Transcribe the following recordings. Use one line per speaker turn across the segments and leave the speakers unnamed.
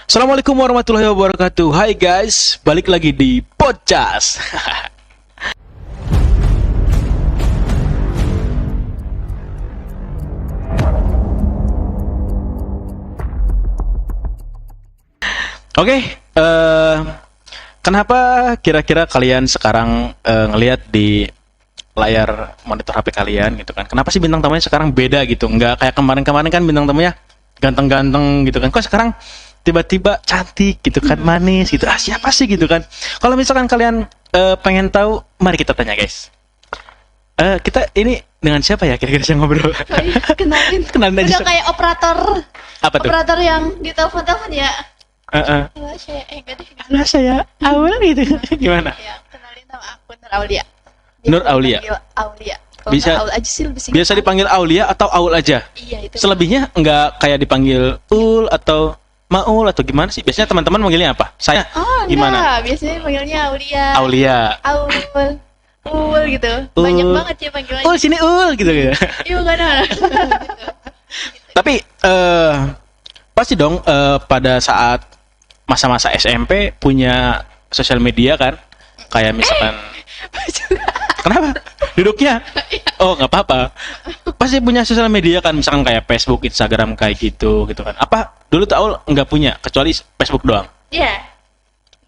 Assalamualaikum warahmatullahi wabarakatuh. Hai guys, balik lagi di Podcast. Oke, kenapa kira-kira kalian sekarang ngelihat di layar monitor HP kalian gitu kan? Kenapa sih bintang tamunya sekarang beda gitu? Nggak kayak kemarin-kemarin kan bintang tamunya ganteng-ganteng gitu kan? Kok sekarang tiba-tiba cantik gitu kan, manis gitu. Ah, siapa sih gitu kan? Kalau misalkan kalian pengen tahu, mari kita tanya guys. Kita ini dengan siapa ya kira-kira yang ngobrol?
Kenalin.
Kenalin aja.
Udah kayak operator.
Apa tuh?
Operator yang ditelepon-telepon ya. Halo saya, enggak deh.
Halo, saya Aul gitu. Gimana?
Ya, kenalin nama aku Nur Aulia.
Nur Aulia.
Dipanggil Aulia. Kalau
Bisa-
nggak Aul aja sih lebih singkat.
Biasa dipanggil Aulia atau Aul aja?
Iya itu.
Selebihnya nggak kayak dipanggil Ul atau Maul atau gimana sih? Biasanya teman-teman manggilnya apa? Saya
Oh,
gimana?
enggak. Biasanya panggilnya Aulia.
Aulia.
Aul. Ul gitu.
Ul.
Banyak banget ya panggilannya.
Ul sini Ul gitu ya.
Iya enggak ada.
Tapi pasti dong pada saat masa-masa SMP punya sosial media kan? Kayak misalkan kenapa? Duduknya? Oh, nggak apa-apa. Pasti punya sosial media kan, misalkan kayak Facebook, Instagram kayak gitu kan. Apa dulu Taul nggak punya kecuali Facebook doang?
Iya.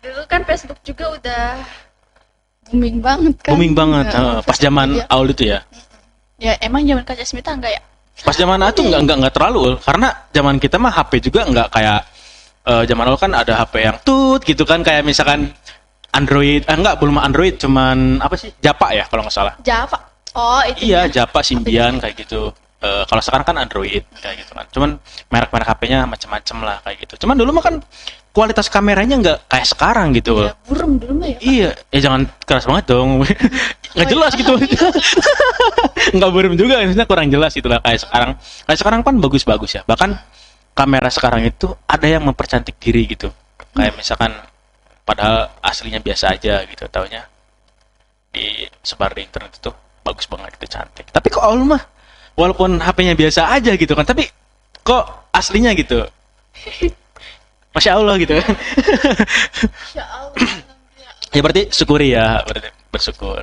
Dulu kan Facebook juga udah booming banget kan.
Booming banget.
Nah,
Pas zaman
iya.
Aul itu ya.
Ya emang zaman Kaca Smita enggak ya?
Pas zaman itu nggak terlalu Ul. Karena zaman kita mah HP juga nggak kayak zaman Aul kan ada HP yang tut gitu kan, kayak misalkan Android. Enggak, belum Android, cuman apa sih? Japa ya kalau nggak salah.
Java. Oh, itu.
Iya, Japa, Symbian kayak gitu. Kalau sekarang kan Android kayak gitu kan. Cuman merek-merek HP-nya macam-macam lah kayak gitu. Cuman dulu mah kan kualitas kameranya nggak kayak sekarang gitu.
Ya, burem dulu mah ya.
Iya, jangan keras banget dong. Nggak
Oh,
jelas
iya.
gitu. Nggak burem juga, maksudnya kurang jelas gitu lah kayak sekarang. Kayak sekarang kan bagus-bagus ya. Bahkan kamera sekarang itu ada yang mempercantik diri gitu. Kayak misalkan padahal aslinya biasa aja gitu, taunya disebar di internet itu bagus banget gitu, cantik. Tapi kok Aul mah walaupun HP-nya biasa aja gitu kan, tapi kok aslinya gitu. Masya Allah gitu.
Insya Allah.
Ya berarti syukuri ya, berarti bersyukur.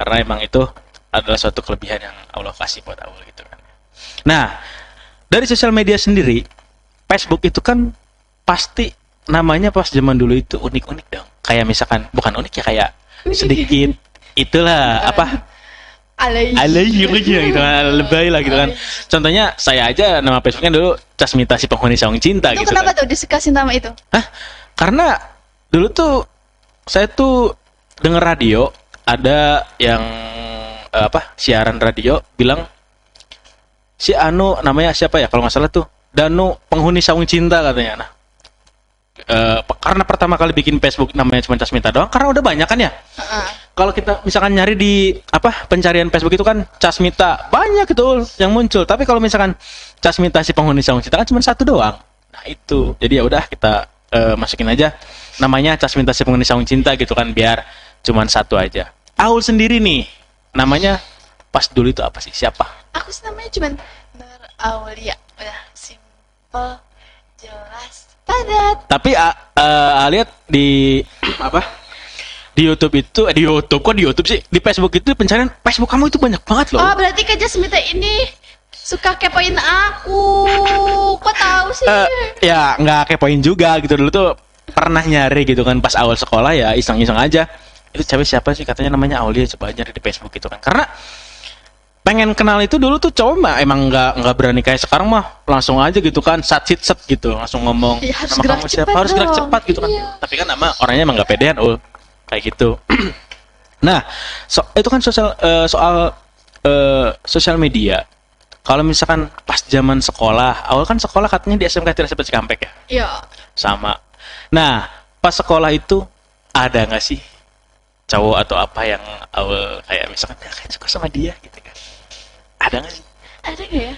Karena emang itu adalah suatu kelebihan yang Allah kasih buat Aul gitu kan. Nah, dari sosial media sendiri, Facebook itu kan pasti namanya pas zaman dulu itu unik-unik dong. Kayak misalkan, bukan unik ya, kayak sedikit itulah apa?
Alay.
Alay gitu kan, lebay lah gitu kan. Contohnya saya aja nama Facebooknya dulu Casmita si penghuni saung cinta
Itu
gitu
kenapa
kan.
tuh dikasih nama itu?
Hah? Karena dulu tuh saya tuh denger radio, ada yang siaran radio bilang si Anu, namanya siapa ya kalau nggak salah tuh, Danu penghuni saung cinta katanya. Nah, karena pertama kali bikin Facebook namanya cuma Casmita doang, karena udah banyak kan ya.
Heeh.
Kalau kita misalkan nyari di pencarian Facebook itu kan Casmita, banyak itu yang muncul. Tapi kalau misalkan Casmita si penghuni saung cinta kan cuma satu doang. Nah itu, jadi ya udah kita masukin aja namanya Casmita si penghuni saung cinta gitu kan, biar cuma satu aja. Aul sendiri nih, namanya pas dulu itu apa sih? Siapa?
Aku sih namanya cuman Nur Aulia. Udah simple, jelas, padat.
Tapi lihat di di YouTube itu, di YouTube sih, di Facebook itu pencarian Facebook kamu itu banyak banget loh.
Oh, berarti Kaca Smita ini suka kepoin aku. Kok tahu sih?
Ya nggak kepoin juga gitu, dulu tuh pernah nyari gitu kan pas awal sekolah ya, iseng-iseng aja. Itu cewek siapa sih, katanya namanya Aulia, coba aja nyari di Facebook gitu kan. Karena pengen kenal itu dulu tuh cowok mah emang nggak berani kayak sekarang mah, langsung aja gitu kan, set gitu, langsung ngomong
Ya, harus
nama
gerak
kamu siapa,
cepat
harus gerak
dong.
cepat gitu kan.
Iya.
Tapi kan nama orangnya emang nggak pedean kayak gitu. Nah, itu kan soal sosial media. Kalau misalkan pas zaman sekolah, awal kan sekolah katanya di SMK Tirta Cikampek ya,
Iya.
sama. Nah, pas sekolah itu ada nggak sih cowok atau apa yang awal kayak misalkan ya, kayak suka sama dia gitu kan? Ada nggak sih?
Ada nggak ya?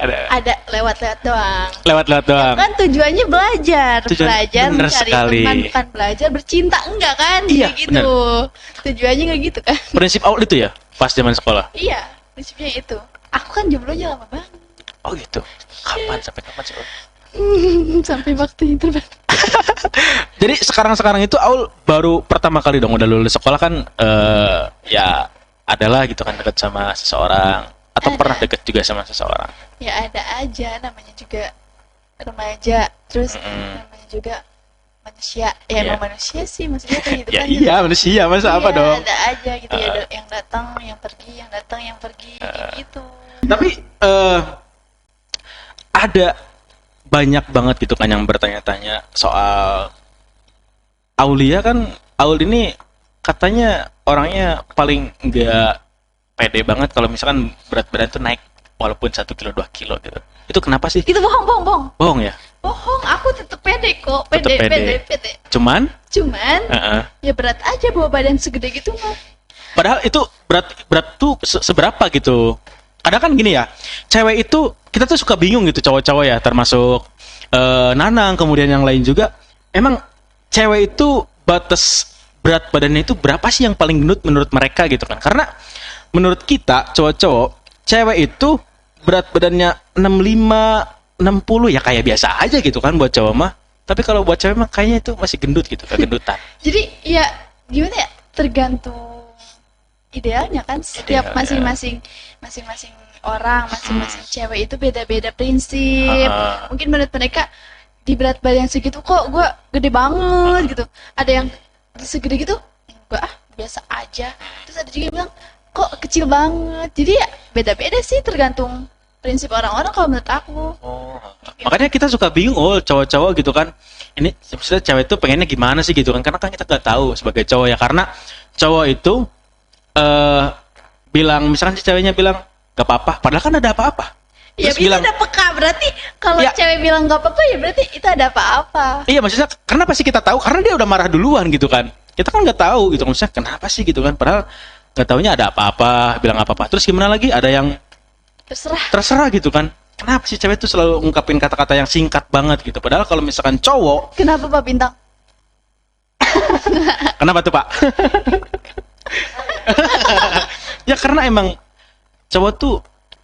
Ada.
Ada lewat-lewat doang.
Lewat-lewat doang.
Kan tujuannya belajar, belajar
bener
mencari
sekali.
teman, bukan belajar bercinta, enggak kan?
Iya,
Kayak gitu. Tujuannya nggak gitu kan?
Prinsip awal itu ya, pas zaman sekolah.
Iya, prinsipnya itu. Aku kan jomblonya lama banget.
Oh gitu. Kapan sampai kapan sih?
Sampai waktu internet.
Jadi sekarang itu Aul baru pertama kali dong udah lulus sekolah kan, ya adalah gitu kan deket sama seseorang atau
Ada.
pernah deket juga sama seseorang.
Ya ada aja, namanya juga remaja, terus namanya juga manusia. Ya
Iya.
emang manusia sih, maksudnya kayak gitu
Ya
kan.
iya manusia masa apa
Iya,
dong.
ada aja gitu ya, yang datang, yang pergi, yang datang, yang pergi, kayak gitu.
Tapi ada banyak banget gitu kan yang bertanya-tanya soal Aulia kan. Aul ini katanya orangnya paling nggak pede banget kalau misalkan berat badan tuh naik walaupun 1 kilo 2 kilo gitu. Itu kenapa sih?
Itu bohong, bohong, bohong.
Bohong ya?
Bohong, aku tetep pede kok,
Tetep
pede,
pede.
pede.
Cuman
Cuman, ya berat aja bawa badan segede gitu mah.
padahal itu berat tuh seberapa gitu. Kadang kan gini ya, cewek itu kita tuh suka bingung gitu cowok-cowok ya, termasuk Nanang kemudian yang lain juga. Emang cewek itu batas berat badannya itu berapa sih yang paling gendut menurut mereka gitu kan? Karena menurut kita cowok-cowok, cewek itu berat badannya 65, 60 ya kayak biasa aja gitu kan buat cowok mah. Tapi kalau buat cewek mah kayaknya itu masih gendut gitu, kegendutan.
Jadi ya gimana ya, tergantung idealnya kan. Setiap
Idealnya.
masing-masing orang, masing-masing cewek itu beda-beda prinsip. Mungkin menurut mereka di berat badan segitu kok gue gede banget gitu. Ada yang segede gitu enggak biasa aja. Terus ada juga yang bilang kok kecil banget. Jadi ya beda-beda sih, tergantung prinsip orang-orang kalau menurut aku.
Makanya kita suka bingung, cowok-cowok gitu kan. Ini sebenarnya cewek itu pengennya gimana sih gitu kan? Karena kan kita nggak tahu sebagai cowok ya. Karena cowok itu bilang, misalkan si ceweknya bilang gak apa-apa, padahal kan ada apa-apa.
Ya
Terus
itu
bilang,
ada peka, berarti kalau
Ya.
cewek bilang gak apa-apa ya berarti itu ada apa-apa.
iya maksudnya kenapa sih kita tahu? Karena dia udah marah duluan gitu kan. Kita kan nggak tahu gitu, maksudnya kenapa sih gitu kan? Padahal nggak taunya ada apa-apa, bilang apa-apa. Terus gimana lagi? Ada yang terserah gitu kan? Kenapa sih cewek tuh selalu ngungkapin kata-kata yang singkat banget gitu? Padahal kalau misalkan cowok,
Kenapa Pak Bintang?
kenapa tuh Pak? Ya karena emang cowok tuh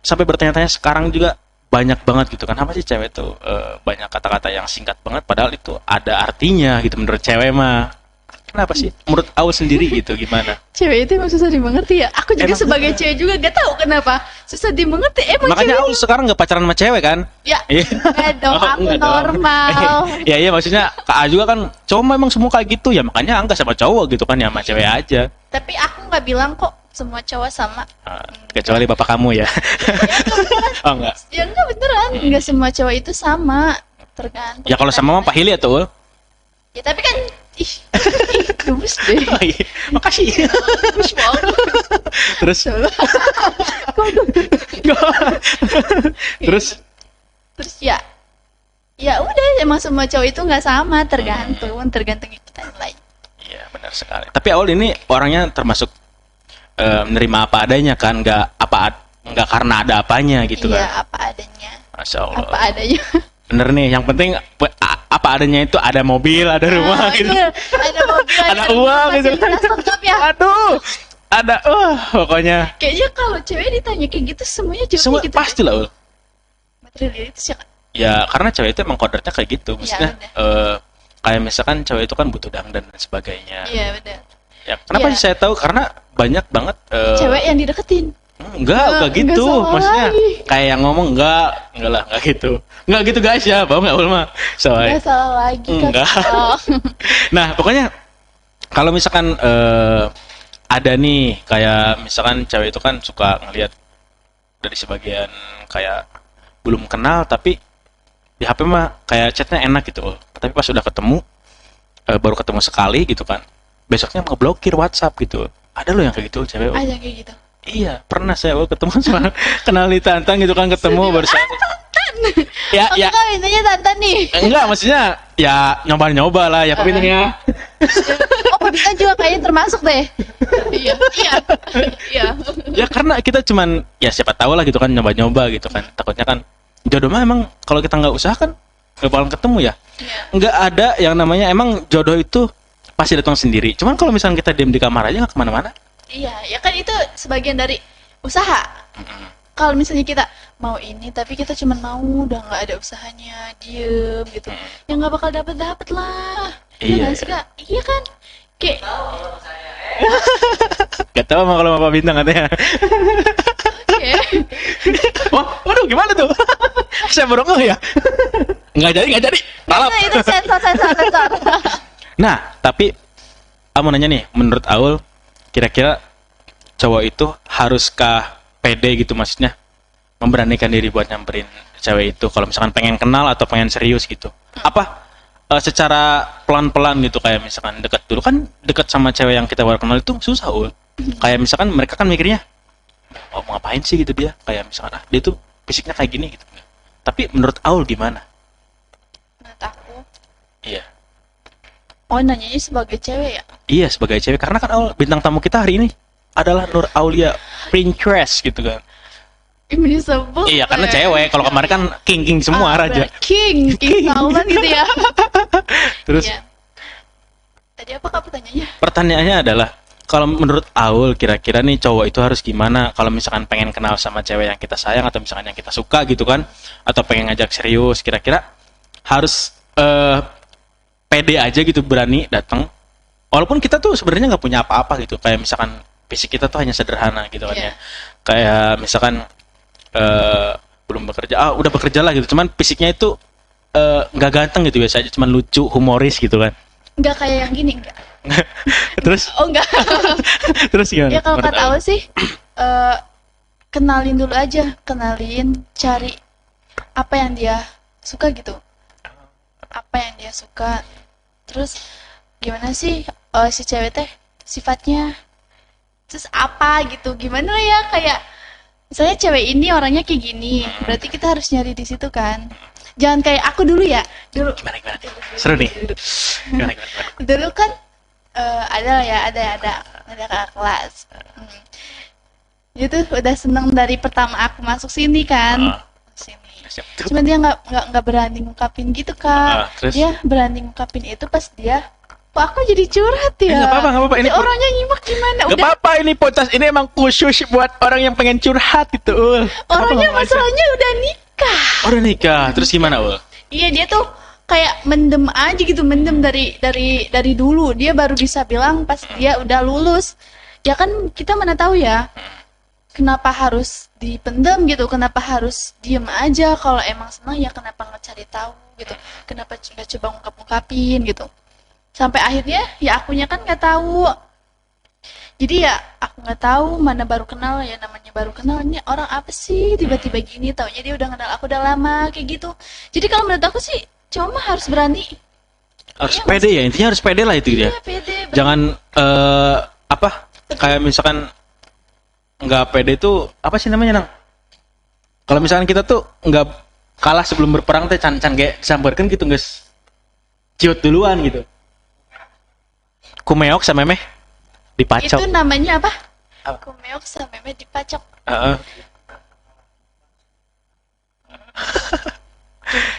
sampai bertanya-tanya sekarang juga banyak banget gitu kan. Apa sih cewek tuh banyak kata-kata yang singkat banget padahal itu ada artinya gitu menurut cewek mah. Kenapa sih? Menurut Aul sendiri gitu gimana?
Cewek itu emang susah dimengerti ya. Aku juga
Emang
sebagai
bener.
cewek juga gak tahu kenapa susah dimengerti. Emang
Makanya
cewek
Aul sekarang nggak pacaran sama cewek kan?
ya
Iya.
enggak dong,
Oh,
aku
enggak dong.
normal.
Iya iya maksudnya Kak A juga kan cowok memang semua kayak gitu ya, makanya enggak sama cowok gitu kan ya, sama cewek aja.
Tapi aku nggak bilang kok semua cowok sama.
Kecuali bapak kamu ya. Oh enggak.
Ya enggak beneran, enggak semua cowok itu sama. Tergantung.
Ya kalau sama mah Pak Hili ya tuh.
Ya tapi kan ih gemes deh.
Oh, iya. Makasih.
Gemes banget.
Terus terus
Terus ya udah, emang semua cowok itu nggak sama, tergantung kita nilai.
iya benar sekali. Tapi Aul ini orangnya termasuk menerima apa adanya kan, nggak karena ada apanya gitu
Iya,
kan.
apa adanya.
Masya Allah.
Apa adanya.
Bener nih, yang penting apa adanya itu ada mobil, ada rumah gitu.
Iya, ada mobil,
Ada uang gitu.
fasilitas lengkap ya.
Aduh, ada pokoknya
Kayaknya kalau cewek ditanya kayak gitu semuanya jawabnya
semua
gitu.
pasti lah Ul.
Materialitas ya kan.
Ya karena cewek itu emang kodratnya kayak gitu, maksudnya kayak misalkan cewek itu kan butuh dandan dan sebagainya.
Iya benar.
Ya kenapa
Iya.
sih saya tahu karena banyak banget
Cewek yang dideketin.
enggak
Enggak
gitu,
sama
maksudnya
lagi.
kayak yang ngomong enggak lah, enggak gitu. Enggak gitu guys ya, bau enggak Ul mah. Soalnya
Nggak salah lagi kan.
Enggak.
Oh.
nah, pokoknya kalau misalkan ada nih kayak misalkan cewek itu kan suka ngelihat dari sebagian kayak belum kenal tapi di HP mah kayak chatnya enak gitu Ul. Tapi pas udah ketemu baru ketemu sekali gitu kan. Besoknya ngeblokir WhatsApp gitu. Ada loh yang kayak gitu cewek. Ul.
Ada kayak gitu.
Iya, pernah saya ketemu sama kenal di Tantang gitu kan, ketemu bersama. Ya,
Oke,
ya.
kau intinya Tantan nih.
Enggak, maksudnya ya nyoba-nyoba lah ya kepinnya.
Oh, kita juga kayaknya termasuk deh. Iya.
Ya karena kita cuman ya siapa tahu lah gitu kan, nyoba-nyoba gitu kan. Takutnya kan jodoh mah emang kalau kita nggak usaha kan nggak bakal ketemu ya.
Iya.
Nggak ada yang namanya emang jodoh itu pasti datang sendiri. Cuman kalau misalnya kita diam di kamar aja nggak kemana-mana.
Iya, ya kan itu sebagian dari usaha. kalau misalnya kita mau ini tapi kita cuma mau udah nggak ada usahanya, diem gitu, ya nggak bakal dapet lah. Ya
Iya.
nggak sih Kak? Iya kan? Kayak
Gak tahu sama kalau Bapak Bintang katanya.
oke.
Wah, waduh gimana tuh? Saya baru ngeh ya. Nggak jadi. Kalap.
Nah, itu sensor.
Nah, tapi mau nanya nih, menurut Aul, kira-kira cowok itu haruskah pede gitu, maksudnya memberanikan diri buat nyamperin cewek itu kalau misalkan pengen kenal atau pengen serius gitu? Apa secara pelan-pelan gitu, kayak misalkan deket dulu kan, deket sama cewek yang kita baru kenal itu susah, Ul. Kayak misalkan mereka kan mikirnya, oh mau ngapain sih gitu dia, kayak misalkan dia tuh fisiknya kayak gini gitu. Tapi menurut Aul gimana?
Menurut aku,
Iya.
oh nanyanya sebagai cewek ya?
Iya, sebagai cewek, karena kan Aul bintang tamu kita hari ini adalah Nur Aulia Princess gitu kan.
Ini sebut.
Iya, karena cewek. Kalau kemarin kan king semua raja.
King Salman gitu ya.
Terus
Iya. Tadi apa Kak pertanyaannya?
pertanyaannya adalah, kalau menurut Aul kira-kira nih cowok itu harus gimana kalau misalkan pengen kenal sama cewek yang kita sayang atau misalkan yang kita suka gitu kan, atau pengen ngajak serius, kira-kira harus pede aja gitu, berani datang walaupun kita tuh sebenarnya nggak punya apa-apa gitu, kayak misalkan fisik kita tuh hanya sederhana gitu kan ya,
Iya.
kayak misalkan belum bekerja, udah bekerja lah gitu, cuman fisiknya itu nggak ganteng gitu, biasa aja, cuman lucu, humoris gitu kan.
Enggak kayak yang gini enggak.
Terus
Oh enggak.
terus gimana?
Ya kalau
menurut
kata
Aul?
aku sih kenalin dulu aja, cari apa yang dia suka gitu. Apa yang dia suka. Terus gimana sih si cewek teh sifatnya? Terus apa gitu? Gimana ya, kayak misalnya cewek ini orangnya kayak gini, berarti kita harus nyari di situ kan. Jangan kayak aku dulu ya. Dulu
Gimana? Seru nih. Gimana?
dulu kan ada kakak kelas. Dia tuh udah seneng dari pertama aku masuk sini kan. Sini.
Siap.
Cuma dia nggak berani ngungkapin gitu Kak.
Terus?
Dia berani ngungkapin itu pas dia, kok aku jadi curhat ya.
Nggak apa-apa. Ini
Si orangnya nyimak gimana?
Gak apa-apa, ini podcast ini emang khusus buat orang yang pengen curhat gitu, Ul.
Orangnya
Apa-apa aja.
masalahnya udah nikah.
Oh, udah nikah. Terus gimana, Ul?
Iya, dia tuh kayak mendem aja gitu, mendem dari dulu. Dia baru bisa bilang pas dia udah lulus. Ya kan kita mana tahu ya. Kenapa harus dipendam gitu? Kenapa harus diem aja? Kalau emang senang ya kenapa nggak cari tahu gitu? Kenapa nggak coba ngungkapin gitu? Sampai akhirnya ya akunya kan nggak tahu. Jadi ya aku nggak tahu, mana baru kenal ya, namanya baru kenal, ini orang apa sih tiba-tiba gini, taunya dia udah kenal aku udah lama kayak gitu. Jadi kalau menurut aku sih cowok mah harus berani.
Harus
Iya,
pede ya, intinya harus pede lah itu dia.
Iya, pede.
Jangan apa? Kayak misalkan nggak pede itu apa sih namanya, Nang? Kalau misalkan kita tuh nggak kalah sebelum berperang teh, can kayak disambarkan gitu, guys. Ciut duluan gitu. Kumeok sama meh dipacok.
Itu namanya apa?
Apa?
Kumeok sama meme dipacok.
Heeh.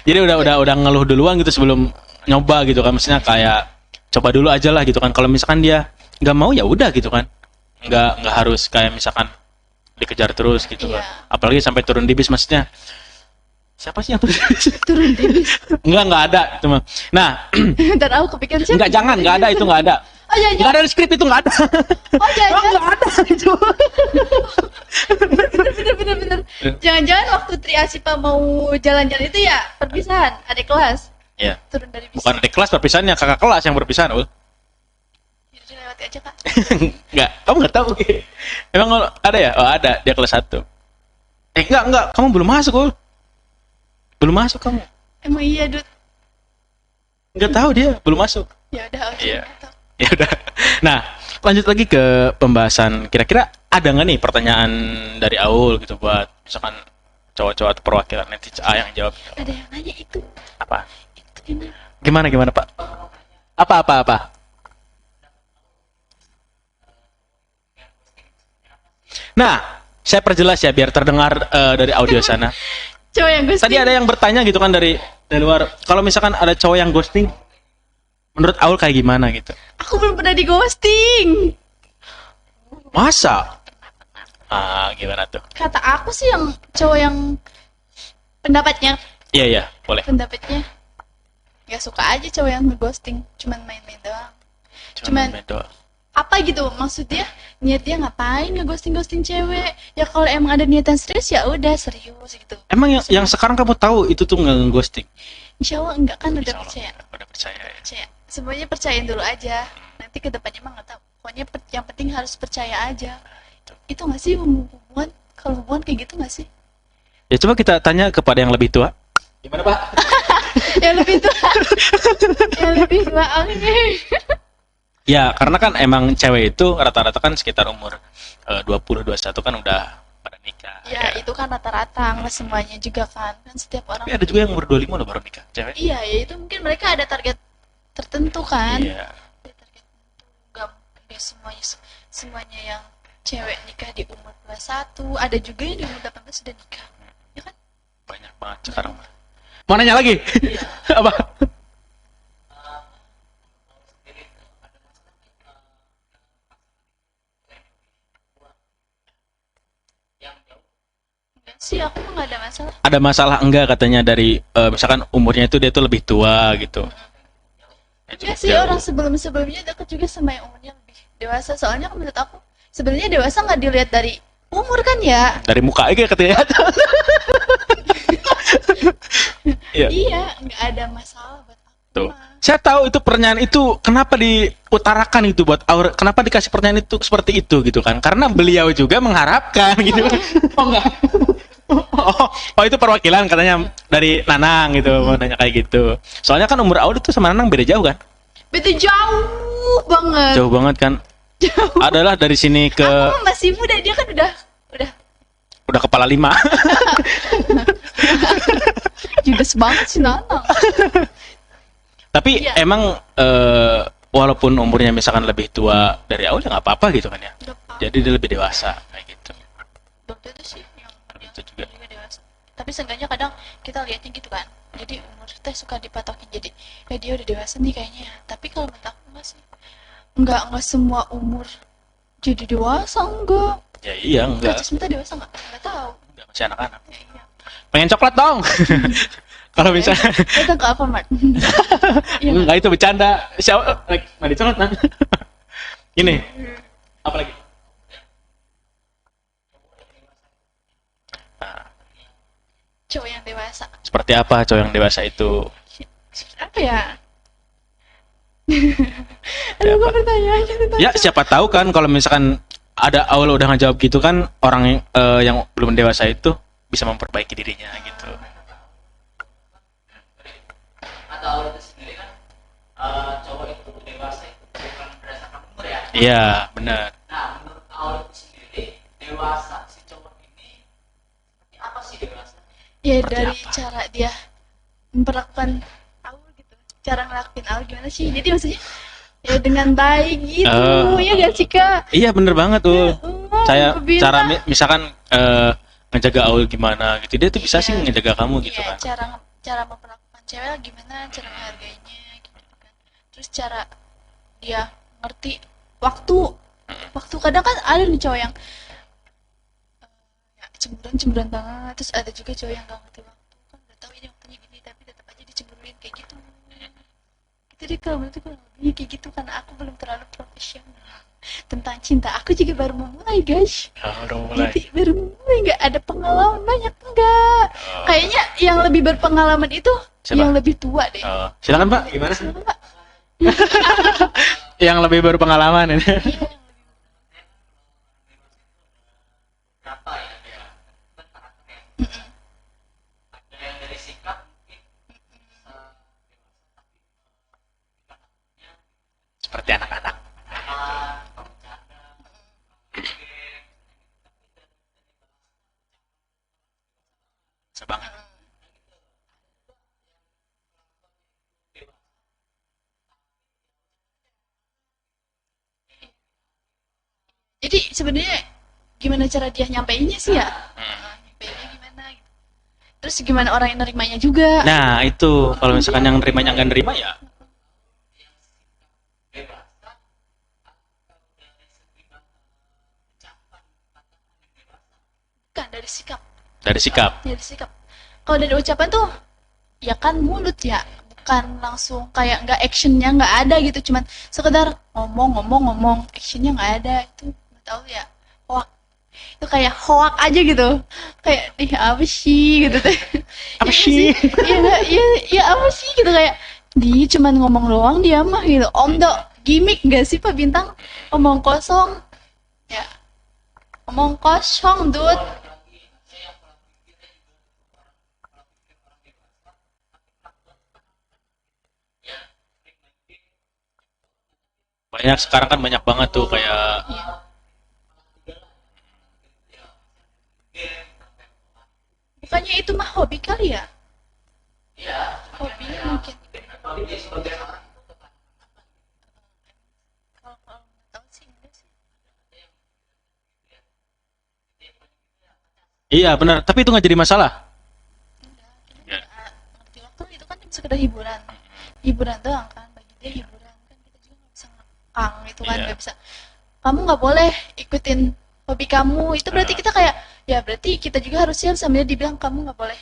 Jadi udah ngeluh duluan gitu sebelum nyoba gitu kan, maksudnya kayak coba dulu aja lah gitu kan. Kalau misalkan dia nggak mau ya udah gitu kan, nggak harus kayak misalkan dikejar terus gitu kan.
Iya.
Apalagi sampai turun di bis, maksudnya siapa sih yang turun di bis?
Turun di bis.
Nggak ada itu mah. Nah,
Ntar aku kepikiran siapa?
nggak ada itu, nggak ada.
Oh iya,
Nggak ada di skrip itu, nggak ada.
Oh iya,
Oh, nggak ada itu.
bener. Jangan-jangan waktu Tri Asipa mau jalan-jalan itu ya perpisahan, adik kelas.
Iya.
Turun dari bis.
Bukan adik kelas perpisahannya, kakak kelas yang berpisahan, Ul.
Jadi dilewati aja Kak.
Enggak, kamu nggak tahu. Emang ada ya? Oh, ada, dia kelas 1. Enggak, kamu belum masuk, Ul. Belum masuk kamu.
Emang iya, Dut.
Enggak tahu dia, belum masuk.
Ya udah, oke.
Iya. Ya udah. Nah, lanjut lagi ke pembahasan. Kira-kira ada nggak nih pertanyaan dari Aul gitu buat misalkan cowok-cowok atau perwakilan netizen yang jawab?
Ada yang nanya itu.
Apa?
Itu gimana?
Gimana, Pak? Apa? Nah, saya perjelas ya biar terdengar dari audio sana.
Cowok yang ghosting.
Tadi ada yang bertanya gitu kan dari luar. Kalau misalkan ada cowok yang ghosting, menurut Aul kayak gimana gitu?
Aku belum pernah di ghosting.
Masa? Gimana tuh?
Kata aku sih yang cowok yang pendapatnya
Iya, boleh.
nggak suka aja cowok yang ngeghosting, cuman main-main doang. Cuman
main doang.
apa gitu maksudnya, niat dia ngapain ngeghosting cewek? Ya kalau emang ada niatan serius ya udah serius gitu.
Emang yang sekarang kamu tahu itu tuh nge-ghosting?
Insya Allah enggak kan, udah
Insya Allah,
percaya.
udah percaya ya.
Percaya. Semuanya percayain dulu aja. Nanti kedepannya mah nggak tahu. Pokoknya yang penting harus percaya aja. Itu nggak sih hubungan? Kalau hubungan kayak gitu nggak sih?
Ya coba kita tanya kepada yang lebih tua. Gimana Pak?
Yang lebih tua. Yang lebih tua. Oke.
Ya karena kan emang cewek itu rata-rata kan sekitar umur 20-21 kan udah pada nikah.
Ya itu kan rata-rata, nggak semuanya juga kan. Kan setiap orang.
Tapi ada juga yang umur 25 udah baru nikah, cewek.
Iya, ya itu mungkin mereka ada target tertentu kan.
Iya.
Ada target tertentu. Nggak mungkin semuanya yang cewek nikah di umur 21. Ada juga yang di umur 18 sudah nikah. Ya kan?
Banyak banget sekarang. Mau nanya lagi? Apa?
Sih aku mah nggak ada masalah.
Ada masalah enggak katanya dari misalkan umurnya itu dia tuh lebih tua gitu.
Ya sih
Jauh.
orang sebelumnya deket juga sama yang umurnya lebih dewasa. Soalnya menurut aku sebenarnya dewasa nggak dilihat dari umur kan ya.
Dari muka aja katanya. Iya.
Iya, nggak ada masalah buat aku.
Tuh. Saya tahu itu pertanyaan itu kenapa diutarakan itu buat Aura, kenapa dikasih pertanyaan itu seperti itu gitu kan? Karena beliau juga mengharapkan gitu. Oh enggak. Oh itu perwakilan katanya dari Nanang gitu, mau nanya kayak gitu. Soalnya kan umur Aura itu sama Nanang beda jauh kan?
Beda jauh banget.
Jauh banget kan?
Jauh.
Adalah dari sini ke
Aku masih muda, dia kan udah
kepala 5.
judes banget sih Nanang.
Tapi
Iya.
emang walaupun umurnya misalkan lebih tua dari Aul ya nggak apa-apa gitu kan ya.
Udah paham.
Jadi dia lebih dewasa kayak gitu.
Belum tentu sih yang
Itu juga.
dewasa. Tapi seenggaknya kadang kita lihatnya gitu kan. Jadi umur teh suka dipatokin jadi ya dia udah dewasa nih kayaknya. Tapi kalau menurut aku enggak sih. Enggak semua umur jadi dewasa enggak.
Ya iya enggak.
Cinta dewasa enggak tahu.
Enggak, masih anak-anak.
Ya, iya.
Pengen coklat dong. Kalau bisa.
Datang ke Alfamart. Iya.
Enggak itu bercanda. Siapa mandi coklat nah. Ini. Apa lagi?
Cowok yang dewasa.
Seperti apa cowok yang dewasa itu?
Apa ya? Aduh, gue pertanyaannya
Ya siapa tahu kan kalau misalkan ada Aul udah ngejawab gitu kan orang yang belum dewasa itu bisa memperbaiki dirinya gitu.
Atau Aul itu sendiri kan cowok itu dewasa itu bukan berdasarkan umur ya.
Iya benar.
Nah menurut Aul itu sendiri dewasa si cowok ini seperti apa sih dewasa?
Ya
Seperti
dari
apa?
cara dia memperlakukan Aul gitu. Cara ngelakuin Aul gimana sih? Jadi maksudnya ya dengan baik gitu. Ya gak sih Kak?
Iya bener banget tuh. Saya
aku bilang.
cara misalkan ngejaga Aul gimana gitu dia tuh bisa sih
Iya.
ngejaga kamu gitu
Iya,
kan.
cara memperlakukan cewek lah gimana, cara menghargainya gitu kan. Terus cara dia ngerti waktu. Waktu kadang kan ada nih cowok yang ya, cemburuan banget. Terus ada juga cowok yang gak ngerti waktu. Kan udah tahu ini waktunya gini tapi tetap aja dicemburuin kayak gitu. Gitu deh kalau menurut aku lebih kayak gitu karena aku belum terlalu profesional tentang cinta. Aku juga baru memulai guys.
Udah mulai.
Jadi baru mulai, nggak ada pengalaman banyak enggak. Kayaknya yang lebih berpengalaman itu
Siapa?
yang lebih tua deh.
Silakan Pak, gimana?
Silakan, Pak.
Yang lebih berpengalaman ini.
Berapa ya dia? Kan karakternya. Ada yang dari sikap mungkin
Seperti anak-anak.
bercanda,
Sebanget.
Jadi sebenarnya gimana cara dia nyampeinnya sih ya? Nyampeinnya gimana gitu. Terus gimana orang yang nerimanya juga.
Nah itu kalau misalkan yang nerimanya nggak nerima ya
sikap.
Dari sikap.
Dari sikap. Kalau dari ucapan tuh ya kan mulut ya, bukan langsung kayak nggak actionnya nggak ada gitu, cuman sekedar ngomong, actionnya nggak ada, itu nggak tahu ya, hoak. Itu kayak hoak aja gitu, kayak apa sih gitu teh.
Apa sih?
Iya apa sih gitu, kayak dia cuman ngomong doang dia mah gitu. Om gimmick nggak sih Pak Bintang? Omong kosong ya, omong kosong dude.
Banyak sekarang kan banyak banget tuh kayak
Bukannya itu mah hobi kali ya?
Iya,
Hobi mungkin.
kalau dia sebagian orang
Kalau nggak tahu sih enggak sih.
iya benar, tapi itu nggak jadi masalah.
Enggak.
Ya.
Ngerti waktu itu kan cuma sekedar hiburan. Hiburan doang kan, bagi dia hiburan kan, kita juga nggak bisa ngekang itu kan,
Iya.
nggak bisa. Kamu nggak boleh ikutin hobi kamu, itu berarti kita kayak ya berarti kita juga harus siap sambil dibilang kamu nggak boleh.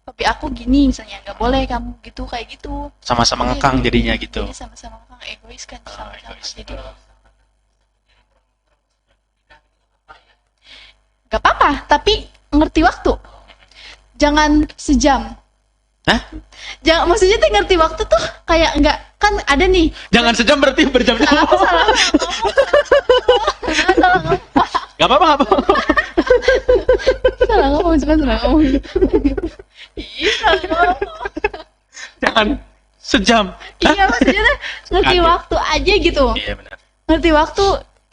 Hobi aku gini misalnya, nggak boleh kamu gitu kayak gitu.
Sama-sama ngekang jadinya gitu.
Jadi sama-sama ngekang, egois kan sama-sama.
egois.
Jadi nggak apa-apa, tapi ngerti waktu. Jangan sejam.
Hah?
Jangan, maksudnya tuh ngerti waktu tuh kayak nggak, kan ada nih.
Jangan sejam berarti berjam-jam.
Salah ngomong.
Gak apa-apa, gak apa-apa.
Salah ngomong, cuma salah ngomong. Iya, salah ngomong.
Jangan sejam.
Iya, maksudnya tuh ngerti
Kaget.
waktu aja gitu.
Iya benar.
Ngerti waktu,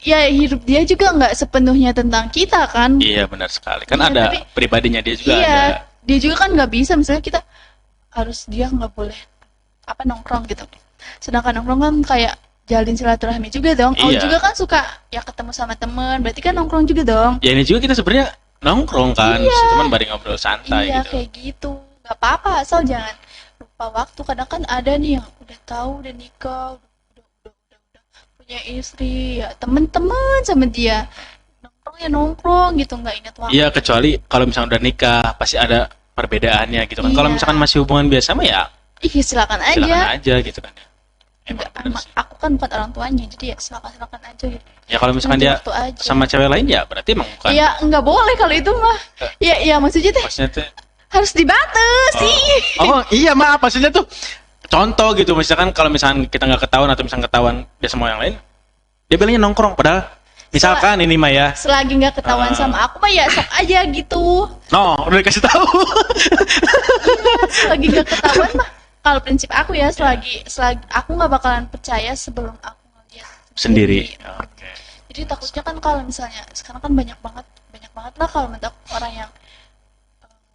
ya hidup dia juga nggak sepenuhnya tentang kita kan.
Iya benar sekali. Kan
Iya,
ada
tapi-
pribadinya dia juga
Iya,
ada.
dia juga kan nggak bisa, misalnya kita harus, dia nggak boleh apa nongkrong gitu. Sedangkan nongkrong kan kayak jalin silaturahmi juga dong. Oh
Iya.
juga kan suka ya ketemu sama temen, berarti kan nongkrong juga dong.
Ya ini juga kita sebenarnya nongkrong kan, cuman bareng ngobrol santai
Iya
gitu.
kayak gitu, nggak apa-apa asal jangan lupa waktu. Kadang kan ada nih yang udah tahu, udah nikah, udah punya istri, ya temen-temen sama dia nongkrong ya nongkrong gitu, nggak ingat waktu.
Iya kecuali kalau misalnya udah nikah pasti ada perbedaannya gitu kan. Kalau
Iya.
misalkan masih hubungan biasa mah ya
Ih silakan
silakan
aja.
aja gitu kan. Emang
Nggak,
bener sih.
aku kan bukan orang tuanya, jadi ya silakan aja gitu.
Ya kalau misalkan
Nanti
dia
waktu aja.
sama cewek lain ya berarti emang bukan.
Iya nggak boleh kalau itu mah. Iya maksudnya teh
Maksudnya tuh
harus dibatasi.
oh iya maaf maksudnya tuh contoh gitu, misalkan kalau misalkan kita nggak ketahuan atau misalkan ketahuan dia sama yang lain, dia bilangnya nongkrong padahal misalkan ini mah ya.
Selagi nggak ketahuan sama aku mah ya sok aja gitu.
No, udah dikasih tahu.
Selagi nggak ketahuan mah, kalau prinsip aku ya, selagi aku nggak bakalan percaya sebelum aku ngeliat
Sendiri. Oke.
Jadi takutnya kan kalau misalnya sekarang kan banyak banget lah kalau menurut aku orang yang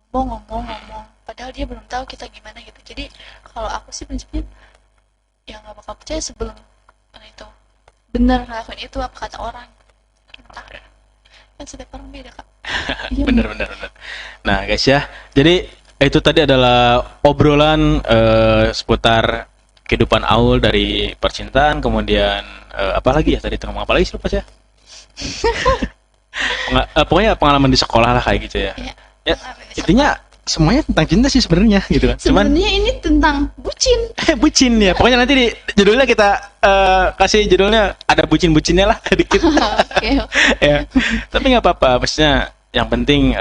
ngomong padahal dia belum tahu kita gimana gitu. Jadi kalau aku sih prinsipnya ya nggak bakal percaya sebelum itu bener ngelakuin itu apa kata orang. Entah. Kan setiap orang beda kak. Iya,
bener. Nah guys ya, jadi itu tadi adalah obrolan seputar kehidupan Aul dari percintaan, kemudian apa lagi ya tadi ngomong apa lagi sih lupa saya. Pokoknya pengalaman di sekolah lah kayak gitu ya.
Iya.
Ya intinya semuanya tentang cinta sih sebenarnya gitu kan. Cuman
Sebenarnya ini tentang bucin.
bucin ya. Pokoknya nanti di judulnya kita kasih judulnya ada bucin-bucinnya lah dikit.
Oke.
Ya. Tapi nggak apa-apa, maksudnya yang penting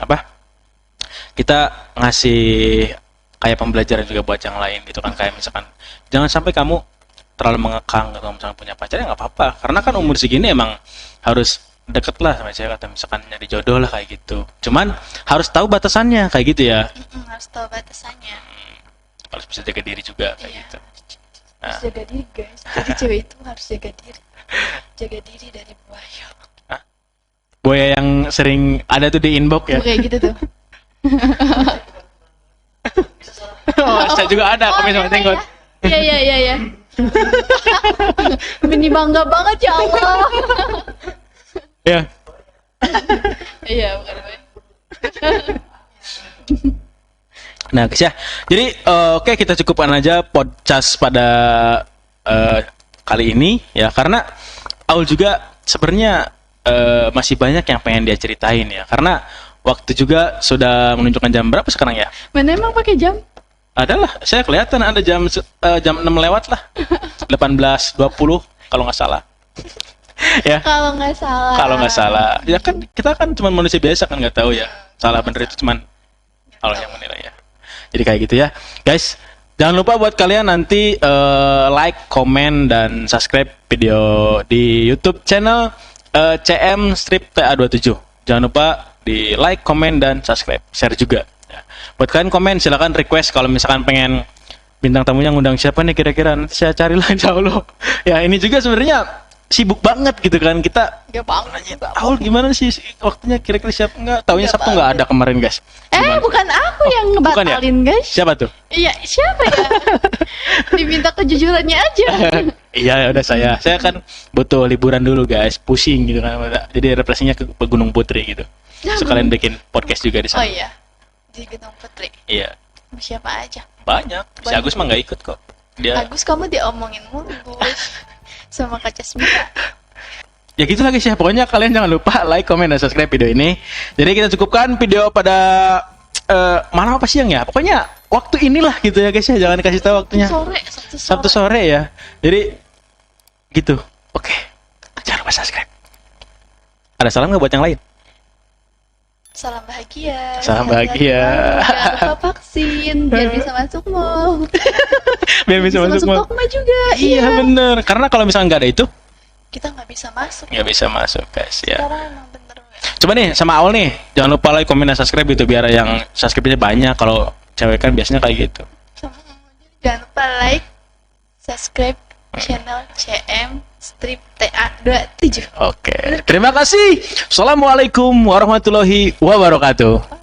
apa? Kita ngasih kayak pembelajaran juga buat yang lain gitu kan, kayak misalkan jangan sampai kamu terlalu mengekang kalau misalkan punya pacar ya nggak apa-apa, karena kan umur segini emang harus deket lah sama cewek atau misalkan nyari jodoh lah kayak gitu. Cuman harus tahu batasannya kayak gitu ya.
Harus tahu batasannya.
Harus bisa jaga diri juga kayak
Iya.
gitu.
Harus jaga diri guys. Jadi cewek itu harus jaga diri. Jaga diri dari buaya.
Buaya yang sering ada tuh di inbox ya.
Kayak gitu tuh.
Oh, saya juga ada komen sama Tenggot.
Iya. Mini bangga banget ya Allah.
Ya.
Iya, bukan gue.
Nah guys ya, jadi oke kita cukupkan aja podcast pada kali ini ya, karena Aul juga sebenarnya masih banyak yang pengen dia ceritain ya. Karena waktu juga sudah menunjukkan jam berapa sekarang ya?
Mana emang pakai jam?
Adalah, saya kelihatan ada jam 6 lewat lah. 18.20 kalau nggak salah. Ya,
Kalau nggak salah.
kalau nggak salah. Ya kan kita kan cuma manusia biasa kan nggak tahu ya. Salah bener itu cuman Allah yang menilai ya. Jadi kayak gitu ya. Guys, jangan lupa buat kalian nanti like, komen dan subscribe video di YouTube channel CM Strip TA27. Jangan lupa di like, komen dan subscribe. Share juga. Ya. Buat kalian komen silakan request kalau misalkan pengen bintang tamunya ngundang siapa nih kira-kira, nanti saya carilah insya Allah. Ya ini juga sebenarnya sibuk banget gitu kan, kita
Gak banget juga.
Aul gimana sih waktunya kira-kira siapa nggak? Taunya
Nggak
Sabtu nggak ada kemarin guys. Gimana?
Bukan aku yang
bukan ya?
ngebatalin guys.
Siapa tuh?
Iya, siapa ya? Diminta kejujurannya aja.
Iya udah saya kan butuh liburan dulu guys, pusing gitu kan, jadi refreshingnya ke Gunung Putri gitu. Sekalian bikin podcast juga di
Oh
sana.
iya, di Gunung Putri.
Iya
Siapa aja?
banyak. Si Agus mah nggak ikut kok. Dia
Agus, kamu diomongin mulu, Gus. Sama Kak Jasmine.
ya gitu lagi sih. Pokoknya kalian jangan lupa like, komen dan subscribe video ini. Jadi kita cukupkan video pada malam apa siang ya. Pokoknya waktu inilah gitu ya guys ya. Jangan dikasih tahu waktunya. Sabtu sore ya. Jadi gitu. Oke. Jangan lupa subscribe. Ada salam nggak buat yang lain?
Salam bahagia.
Salam
Sehat-sehat
bahagia.
selalu. Jangan lupa vaksin biar bisa masuk mall.
Biar bisa masuk mall.
Tokma juga.
Iya bener. Karena kalau misalnya nggak ada itu,
Kita nggak bisa masuk.
nggak bisa masuk guys ya.
Sekarang emang bener ya.
Coba nih sama Aul nih, jangan lupa like, komen, dan subscribe gitu biar yang subscribe-nya banyak. Kalau cewek kan biasanya kayak gitu.
Jangan lupa like, subscribe channel CM Strip TA27.
Oke. Terima kasih. Assalamualaikum warahmatullahi wabarakatuh.